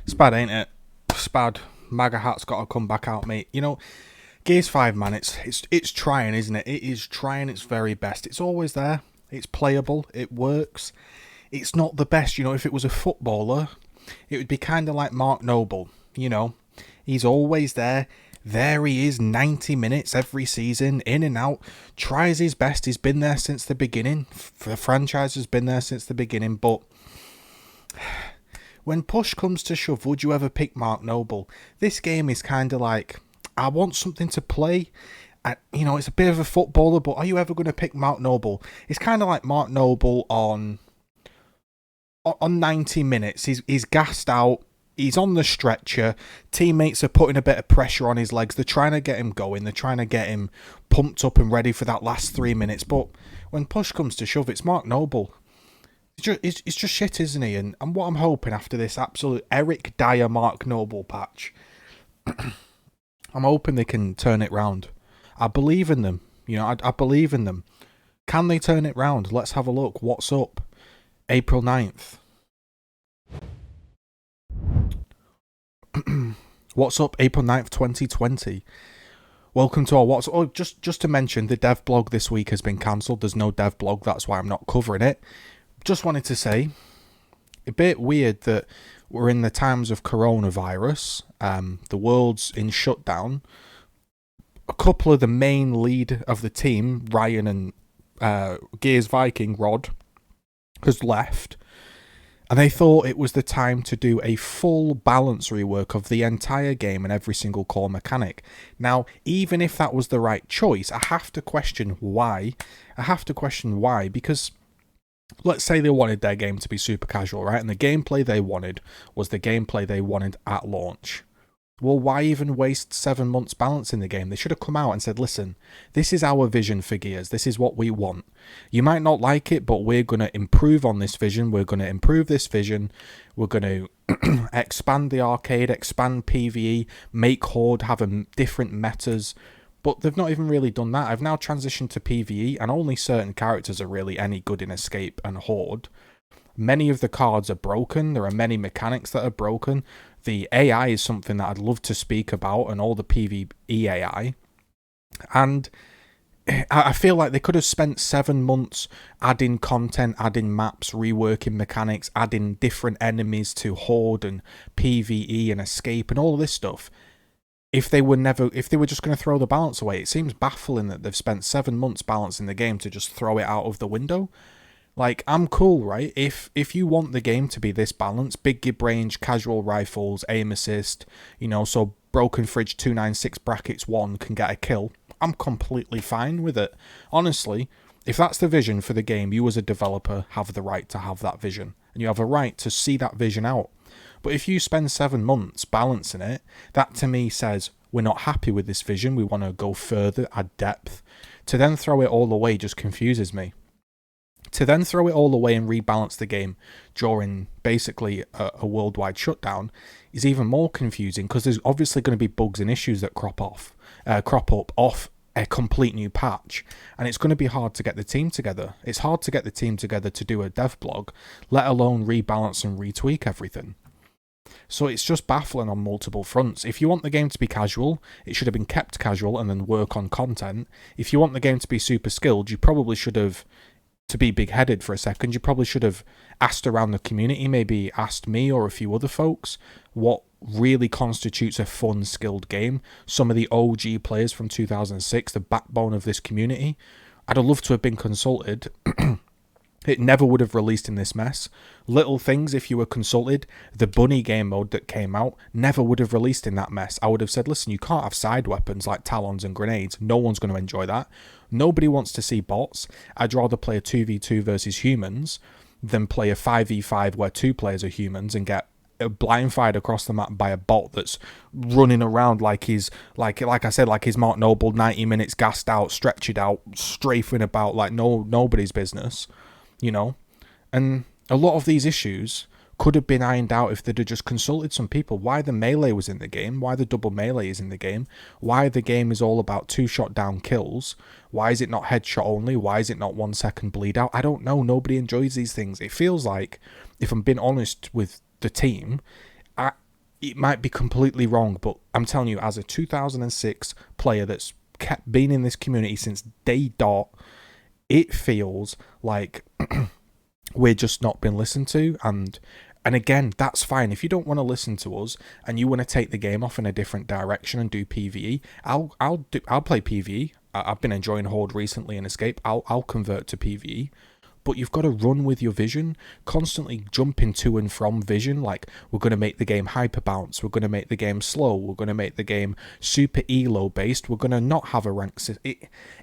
It's bad, ain't it? It's bad. MAGA hat's got to come back out, mate. You know, Gears 5, man, it's trying, isn't it? It is trying its very best. It's always there. It's playable. It works. It's not the best. You know, if it was a footballer, it would be kind of like Mark Noble. You know, he's always there. There he is, 90 minutes every season, in and out, tries his best. He's been there since the beginning. The franchise has been there since the beginning, but when push comes to shove, would you ever pick Mark Noble? This game is kind of like, I want something to play. You know, it's a bit of a footballer, but are you ever going to pick Mark Noble? It's kind of like Mark Noble on 90 minutes. He's gassed out. He's on the stretcher. Teammates are putting a bit of pressure on his legs. They're trying to get him going. They're trying to get him pumped up and ready for that last 3 minutes. But when push comes to shove, it's Mark Noble. It's just shit, isn't he? And what I'm hoping after this absolute Eric Dyer Mark Noble patch, I'm hoping they can turn it round. I believe in them. You know, I believe in them. Can they turn it round? Let's have a look. What's up? April 9th. What's up? April 9th, 2020. Welcome to our What's... Oh, just to mention, the dev blog this week has been cancelled. There's no dev blog. That's why I'm not covering it. Just wanted to say, a bit weird that we're in the times of coronavirus. The world's in shutdown. A couple of the main lead of the team, Ryan and Gears Viking, Rod, has left. And they thought it was the time to do a full balance rework of the entire game and every single core mechanic. Now, even if that was the right choice, I have to question why. Because let's say they wanted their game to be super casual, right? And the gameplay they wanted was the gameplay they wanted at launch. Well, why even waste 7 months balancing the game? They should have come out and said, listen, this is our vision for Gears. This is what we want. You might not like it, but we're going to improve on this vision. We're going to improve this vision. We're going to expand the arcade, expand PvE, make Horde have different metas. But they've not even really done that. I've now transitioned to PvE, and only certain characters are really any good in Escape and Horde. Many of the cards are broken. There are many mechanics that are broken. The AI is something that I'd love to speak about, and all the PvE AI. And I feel like they could have spent 7 months adding content, adding maps, reworking mechanics, adding different enemies to Horde and PvE and Escape and all of this stuff. If they were just going to throw the balance away. It seems baffling that they've spent 7 months balancing the game to just throw it out of the window. Like, I'm cool, right? If you want the game to be this balanced, big gib range, casual rifles, aim assist, you know, so Broken Fridge 296 brackets 1 can get a kill, I'm completely fine with it. Honestly, if that's the vision for the game, you as a developer have the right to have that vision. And you have a right to see that vision out. But if you spend 7 months balancing it, that to me says, we're not happy with this vision, we want to go further, add depth. To then throw it all away just confuses me. To then throw it all away and rebalance the game during basically a worldwide shutdown is even more confusing, because there's obviously going to be bugs and issues that crop up off a complete new patch, and it's going to be hard to get the team together. It's hard to get the team together to do a dev blog, let alone rebalance and retweak everything. So it's just baffling on multiple fronts. If you want the game to be casual, it should have been kept casual and then work on content. If you want the game to be super skilled, you probably should have, to be big-headed for a second, you probably should have asked around the community, maybe asked me or a few other folks, what really constitutes a fun, skilled game. Some of the OG players from 2006, the backbone of this community. I'd have loved to have been consulted. It never would have released in this mess. Little things, if you were consulted, the bunny game mode that came out never would have released in that mess. I would have said, listen, you can't have side weapons like talons and grenades. No one's going to enjoy that. Nobody wants to see bots. I'd rather play a 2v2 versus humans than play a 5v5 where 2 players are humans and get blindfired across the map by a bot that's running around like he's, like I said, like he's Mark Noble, 90 minutes gassed out, stretched out, strafing about like nobody's business. You know, and a lot of these issues could have been ironed out if they'd have just consulted some people. Why the melee was in the game, why the double melee is in the game, why the game is all about 2-shot down kills, why is it not headshot only, why is it not 1 second bleed out? I don't know. Nobody enjoys these things. It feels like, if I'm being honest with the team, it might be completely wrong, but I'm telling you, as a 2006 player that's kept being in this community since day dot, it feels like we're just not being listened to. And again, that's fine. If you don't want to listen to us and you want to take the game off in a different direction and do PvE, I'll play PvE. I've been enjoying Horde recently and Escape. I'll convert to PvE. But you've got to run with your vision, constantly jumping to and from vision. Like, we're going to make the game hyper bounce, we're going to make the game slow, we're going to make the game super elo based, we're going to not have a rank system.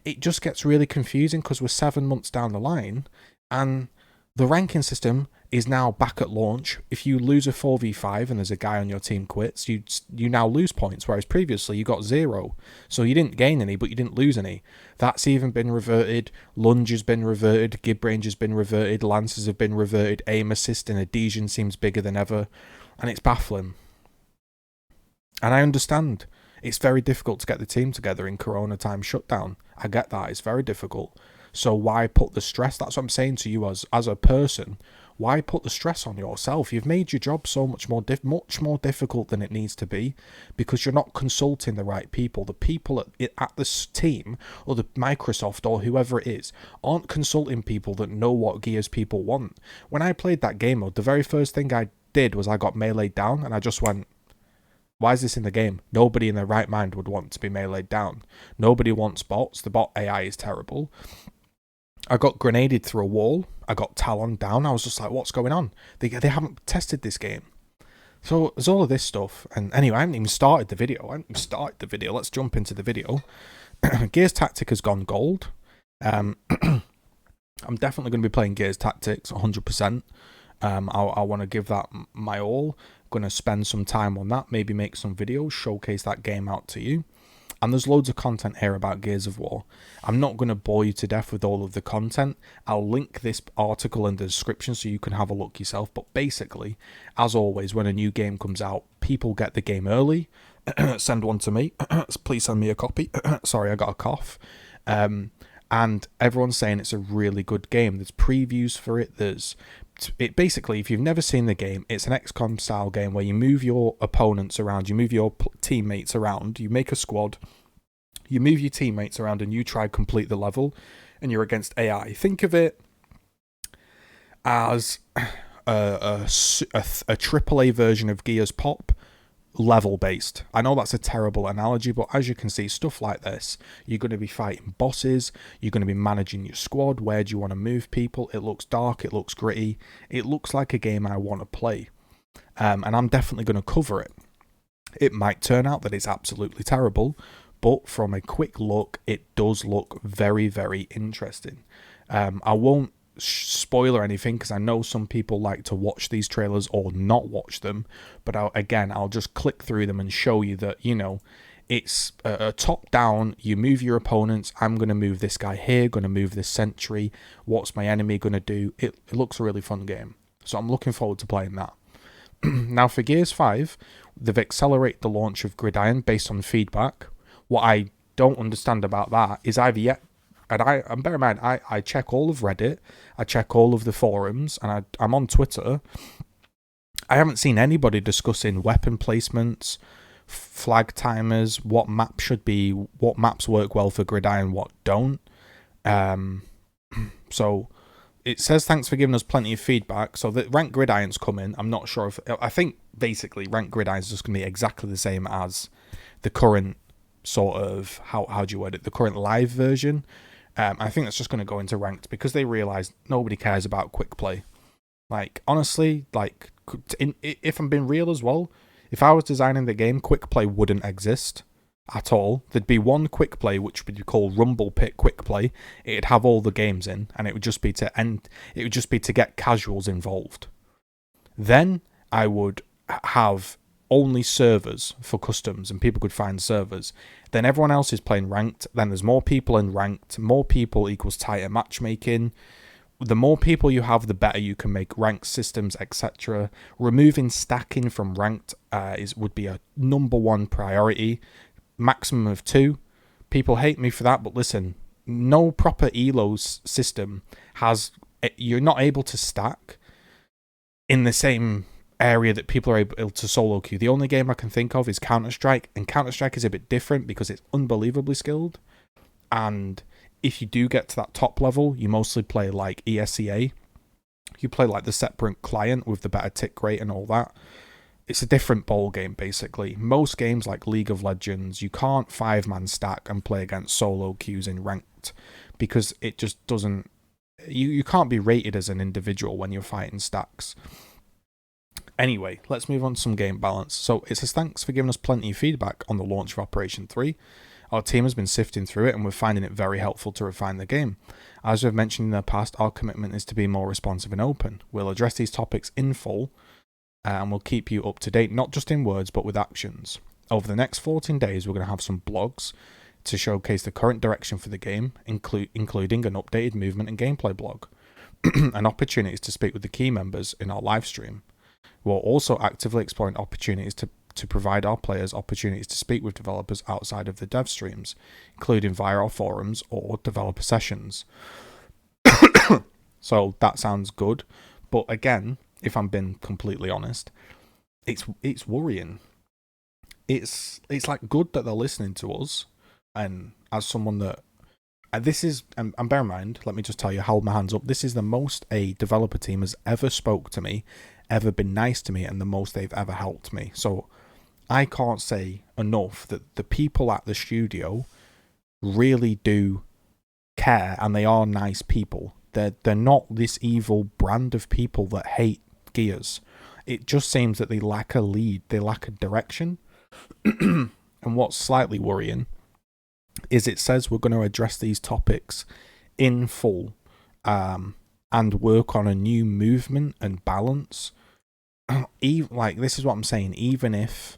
It just gets really confusing because we're 7 months down the line and the ranking system is now back at launch. If you lose a 4v5 and there's a guy on your team quits, you now lose points, whereas previously you got 0. So you didn't gain any, but you didn't lose any. That's even been reverted. Lunge has been reverted. Gib range has been reverted. Lances have been reverted. Aim assist and adhesion seems bigger than ever. And it's baffling. And I understand. It's very difficult to get the team together in Corona time shutdown. I get that. It's very difficult. So why put the stress? That's what I'm saying to you as a person. Why put the stress on yourself? You've made your job so much more difficult than it needs to be because you're not consulting the right people. The people at this team or the Microsoft or whoever it is aren't consulting people that know what Gears people want. When I played that game mode, the very first thing I did was I got meleeed down and I just went, why is this in the game? Nobody in their right mind would want to be meleeed down. Nobody wants bots. The bot AI is terrible. I got grenaded through a wall. I got Talon down. I was just like, what's going on? They haven't tested this game. So there's all of this stuff. And anyway, I haven't even started the video. Let's jump into the video. Gears Tactic has gone gold. I'm definitely going to be playing Gears Tactics 100%. I want to give that my all. Going to spend some time on that. Maybe make some videos. Showcase that game out to you. And there's loads of content here about Gears of War. I'm not going to bore you to death with all of the content. I'll link this article in the description so you can have a look yourself. But basically, as always, when a new game comes out, people get the game early. Send one to me. Please send me a copy. Sorry, I got a cough. And everyone's saying it's a really good game. There's previews for it. Basically, if you've never seen the game, it's an XCOM style game where you move your opponents around, you move your teammates around, you make a squad, you move your teammates around and you try to complete the level and you're against AI. Think of it as a AAA version of Gears Pop, level based. I know that's a terrible analogy, but as you can see, stuff like this, you're going to be fighting bosses, you're going to be managing your squad. Where do you want to move people? It looks dark, it looks gritty, it looks like a game I want to play, and I'm definitely going to cover it. It might turn out that it's absolutely terrible, but from a quick look, it does look very, very interesting. I won't spoil or anything because I know some people like to watch these trailers or not watch them, but I'll just click through them and show you that, it's a top down. You move your opponents. I'm going to move this guy here, going to move this sentry. What's my enemy going to do? It looks a really fun game, so I'm looking forward to playing that. Now for Gears 5, they've accelerated the launch of Gridiron based on feedback. What I don't understand about that is I've yet, and bear in mind, I check all of Reddit, I check all of the forums, and I'm on Twitter. I haven't seen anybody discussing weapon placements, flag timers, what maps should be, what maps work well for Gridiron, what don't. So it says thanks for giving us plenty of feedback. So the ranked Gridiron's coming. I'm not sure if, I think basically ranked Gridiron's just going to be exactly the same as the current sort of, how do you word it, the current live version. I think that's just going to go into ranked because they realise nobody cares about quick play. Like, honestly, like, if I'm being real as well, if I was designing the game, quick play wouldn't exist at all. There'd be one quick play which would be called Rumble Pit Quick Play. It'd have all the games in, and it would just be to get casuals involved. Then I would have only servers for customs and people could find servers. Then everyone else is playing ranked. Then there's more people in ranked. More people equals tighter matchmaking. The more people you have, the better you can make ranked systems, etc. Removing stacking from ranked would be a number one priority. Maximum of 2. People hate me for that, but listen, no proper ELOS system you're not able to stack in the same area that people are able to solo queue. The only game I can think of is Counter-Strike, and Counter-Strike is a bit different because it's unbelievably skilled. And if you do get to that top level, you mostly play like ESEA. You play like the separate client with the better tick rate and all that. It's a different ball game, basically. Most games like League of Legends, you can't 5-man stack and play against solo queues in ranked because it just doesn't... You can't be rated as an individual when you're fighting stacks. Anyway, let's move on to some game balance. So it says, thanks for giving us plenty of feedback on the launch of Operation 3. Our team has been sifting through it and we're finding it very helpful to refine the game. As we've mentioned in the past, our commitment is to be more responsive and open. We'll address these topics in full and we'll keep you up to date, not just in words, but with actions. Over the next 14 days, we're going to have some blogs to showcase the current direction for the game, including an updated movement and gameplay blog, and opportunities to speak with the key members in our live stream. We're also actively exploring opportunities to provide our players opportunities to speak with developers outside of the dev streams, including via our forums or developer sessions. So that sounds good, but again, if I'm being completely honest, it's worrying. It's like good that they're listening to us, and as someone that this is, and bear in mind, let me just tell you, hold my hands up, this is the most a developer team has ever spoke to me, ever been nice to me, and the most they've ever helped me. So I can't say enough that the people at the studio really do care, and they are nice people. They're not this evil brand of people that hate Gears. It just seems that they lack a lead, they lack a direction. And what's slightly worrying is it says we're going to address these topics in full and work on a new movement and balance. Like, this is what I'm saying, even if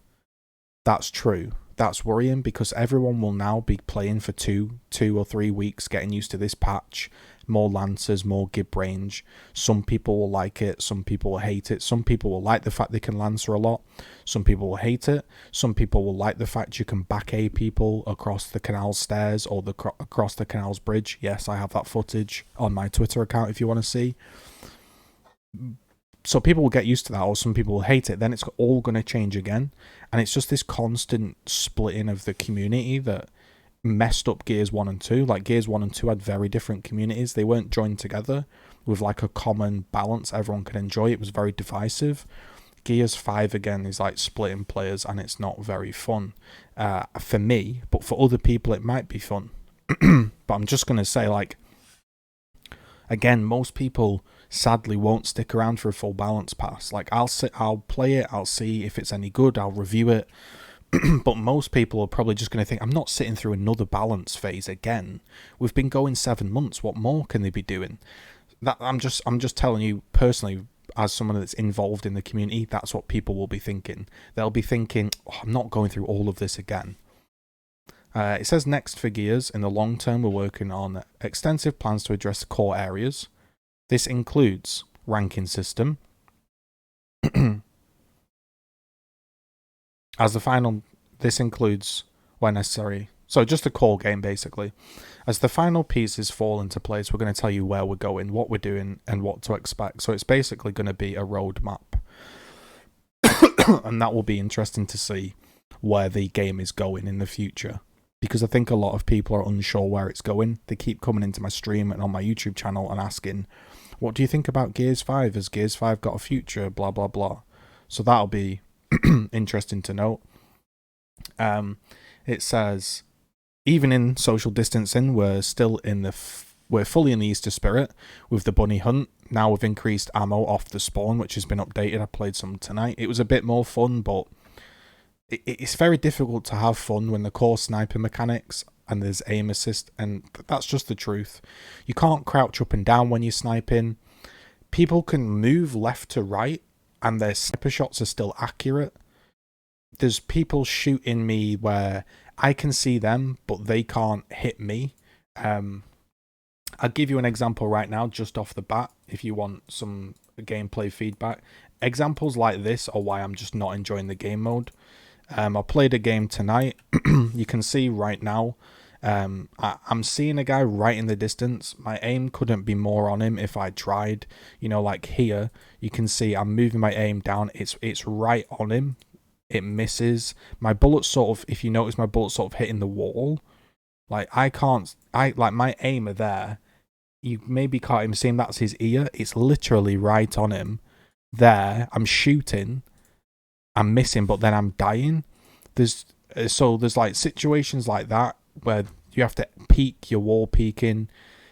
that's true, that's worrying because everyone will now be playing for two or 3 weeks, getting used to this patch, more lancers, more gib range. Some people will like it, some people will hate it. Some people will like the fact they can lancer a lot, some people will hate it. Some people will like the fact you can back A people across the canal stairs or across the canal's bridge. Yes, I have that footage on my Twitter account if you want to see. So people will get used to that, or some people will hate it. Then it's all going to change again. And it's just this constant splitting of the community that messed up Gears 1 and 2. Like, Gears 1 and 2 had very different communities. They weren't joined together with like a common balance everyone could enjoy. It was very divisive. Gears 5 again is like splitting players, and it's not very fun for me, but for other people it might be fun. But I'm just going to say, like, again, most people sadly won't stick around for a full balance pass. Like, I'll play it, I'll see if it's any good, I'll review it. But most people are probably just going to think, I'm not sitting through another balance phase again. We've been going 7 months. What more can they be doing? That I'm just telling you personally, as someone that's involved in the community, that's what people will be thinking. They'll be thinking, oh, I'm not going through all of this again. It says next for Gears, in the long term, we're working on extensive plans to address core areas. This includes ranking system. This includes, when necessary, so just a core game basically. As the final pieces fall into place, we're going to tell you where we're going, what we're doing, and what to expect. So it's basically going to be a roadmap. And that will be interesting to see where the game is going in the future. Because I think a lot of people are unsure where it's going. They keep coming into my stream and on my YouTube channel and asking, what do you think about Gears 5? Has Gears 5 got a future? Blah, blah, blah. So that'll be interesting to note. It says, even in social distancing, we're still in we're fully in the Easter spirit with the bunny hunt. Now with increased ammo off the spawn, which has been updated. I played some tonight. It was a bit more fun, but it's very difficult to have fun when the core sniper mechanics and there's aim assist, and that's just the truth. You can't crouch up and down when you're sniping. People can move left to right and their sniper shots are still accurate. There's people shooting me where I can see them, but they can't hit me. I'll give you an example right now, just off the bat, if you want some gameplay feedback. Examples like this are why I'm just not enjoying the game mode. I played a game tonight. You can see right now, I'm seeing a guy right in the distance. My aim couldn't be more on him if I tried. You know, like here, you can see I'm moving my aim down. It's right on him. It misses. My bullet's sort of, if you notice, my bullet's sort of hitting the wall. Like, like, my aim are there. You maybe can't even see him. That's his ear. It's literally right on him. There, I'm shooting. I'm missing, but then I'm dying. There's like situations like that where you have to peek, you're wall peeking,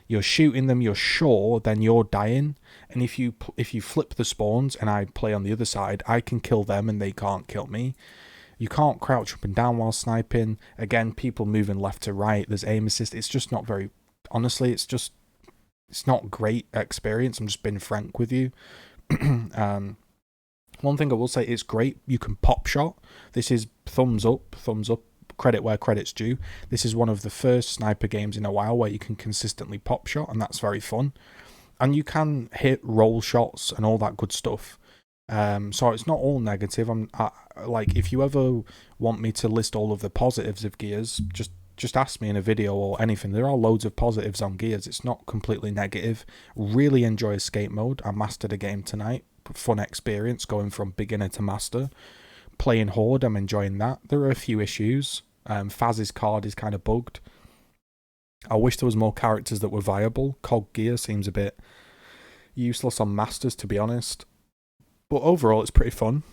you're shooting them, you're sure, then you're dying. And if you flip the spawns and I play on the other side, I can kill them and they can't kill me. You can't crouch up and down while sniping. Again, people moving left to right. There's aim assist. It's just not very. Honestly, it's not great experience. I'm just being frank with you. One thing I will say, it's great. You can pop shot. This is thumbs up. Credit where credit's due. This is one of the first sniper games in a while where you can consistently pop shot, and that's very fun. And you can hit roll shots and all that good stuff. So it's not all negative. Like, if you ever want me to list all of the positives of Gears, just ask me in a video or anything. There are loads of positives on Gears. It's not completely negative. Really enjoy escape mode. I mastered a game tonight. Fun experience going from beginner to master. Playing Horde, I'm enjoying that. There are a few issues. Faz's card is kind of bugged. I wish there was more characters that were viable. COG Gear seems a bit useless on masters, to be honest. But overall, it's pretty fun.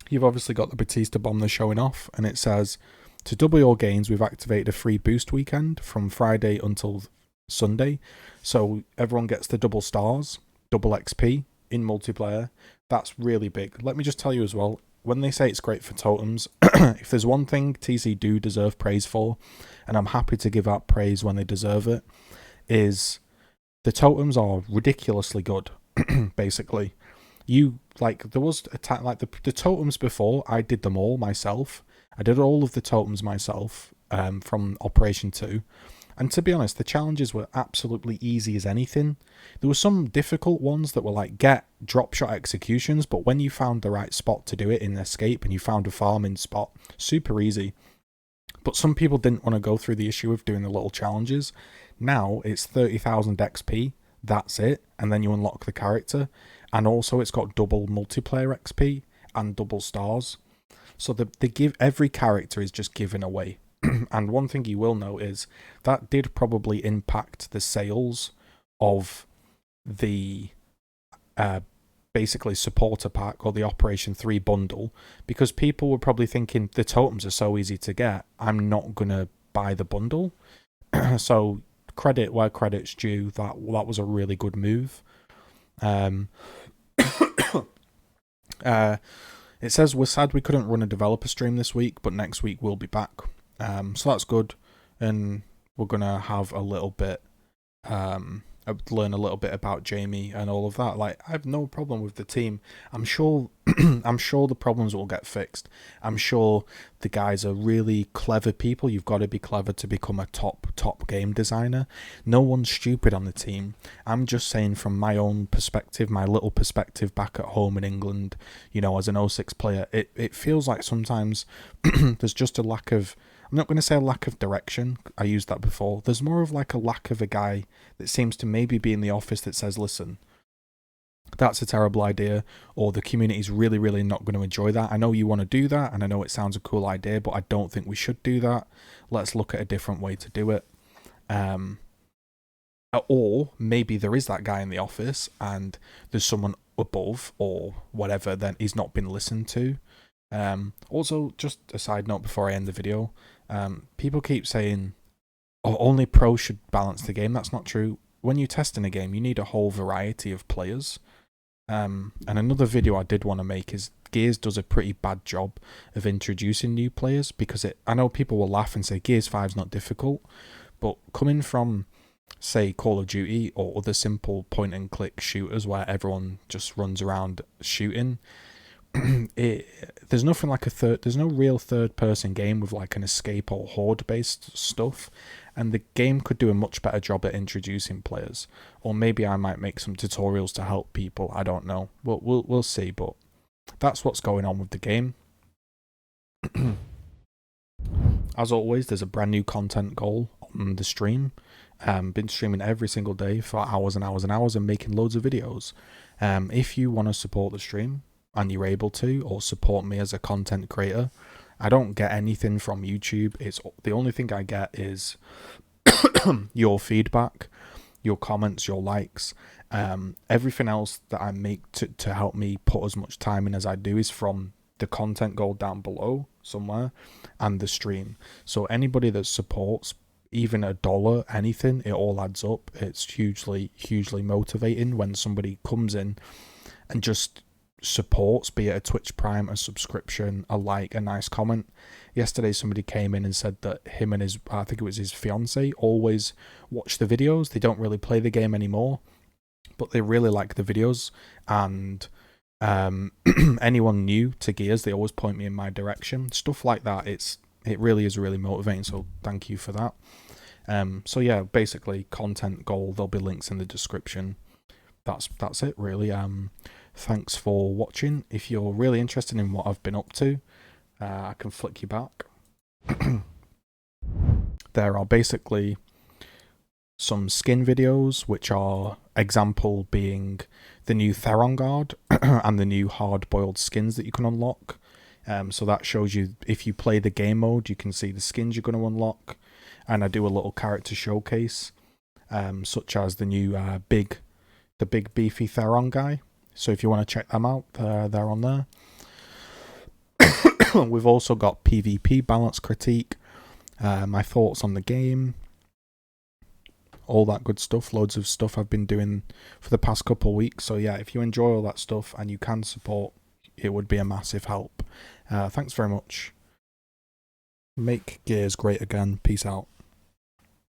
You've obviously got the Batista bomb they're showing off, and it says, to double your gains, we've activated a free boost weekend from Friday until Sunday. So everyone gets the double stars, double XP in multiplayer. That's really big. Let me just tell you as well, when they say it's great for totems, if there's one thing TC do deserve praise for, and I'm happy to give out praise when they deserve it, is the totems are ridiculously good, basically. There was the totems before, I did them all myself. I did all of the totems myself from Operation 2. And to be honest, the challenges were absolutely easy as anything. There were some difficult ones that were like get drop shot executions, but when you found the right spot to do it in Escape and you found a farming spot, super easy. But some people didn't want to go through the issue of doing the little challenges. Now it's 30,000 XP, that's it, and then you unlock the character. And also it's got double multiplayer XP and double stars. So they give, every character is just given away. And one thing you will know is that did probably impact the sales of the basically supporter pack or the Operation 3 bundle, because people were probably thinking the totems are so easy to get, I'm not going to buy the bundle. So credit where credit's due, that was a really good move. It says, we're sad we couldn't run a developer stream this week, but next week we'll be back. So that's good, and we're gonna have a little bit, learn a little bit about Jamie and all of that. Like, I have no problem with the team. I'm sure, I'm sure the problems will get fixed. I'm sure the guys are really clever people. You've got to be clever to become a top game designer. No one's stupid on the team. I'm just saying from my own perspective, my little perspective back at home in England, you know, as an 06 player, it feels like sometimes there's just a lack of, I'm not going to say a lack of direction. I used that before. There's more of like a lack of a guy that seems to maybe be in the office that says, listen, that's a terrible idea, or the community's really, really not going to enjoy that. I know you want to do that, and I know it sounds a cool idea, but I don't think we should do that. Let's look at a different way to do it. Or maybe there is that guy in the office, and there's someone above, or whatever, then he's not been listened to. Also, just a side note before I end the video, people keep saying, oh, only pros should balance the game. That's not true. When you test in a game, you need a whole variety of players. And another video I did want to make is Gears does a pretty bad job of introducing new players, because I know people will laugh and say Gears 5's not difficult, but coming from, say, Call of Duty or other simple point and click shooters where everyone just runs around shooting, there's nothing like there's no real third person game with like an escape or horde based stuff, and the game could do a much better job at introducing players. Or maybe I might make some tutorials to help people, I don't know, we'll see. But that's what's going on with the game. As always, there's a brand new content goal on the stream. Been streaming every single day for hours and hours and hours and making loads of videos. If you want to support the stream and you're able to, or support me as a content creator, I don't get anything from YouTube. It's the only thing I get is your feedback, your comments, your likes. Everything else that I make to help me put as much time in as I do is from the content goal down below somewhere and the stream. So anybody that supports even $1, anything, it all adds up. It's hugely motivating when somebody comes in and just supports, be it a Twitch Prime, a subscription, a like, a nice comment. Yesterday somebody came in and said that him and his, I think it was his fiance, always watch the videos. They don't really play the game anymore, but they really like the videos, and anyone new to Gears, they always point me in my direction. Stuff like that, it really is really motivating, so thank you for that. So yeah, basically content goal, there'll be links in the description. That's it really. Thanks for watching. If you're really interested in what I've been up to, I can flick you back. There are basically some skin videos, which are example being the new Theron Guard and the new hard-boiled skins that you can unlock. So that shows you, if you play the game mode, you can see the skins you're going to unlock. And I do a little character showcase, such as the new big beefy Theron guy. So if you want to check them out, they're on there. We've also got PvP balance critique, my thoughts on the game, all that good stuff. Loads of stuff I've been doing for the past couple of weeks. So yeah, if you enjoy all that stuff and you can support, it would be a massive help. Thanks very much. Make Gears great again. Peace out.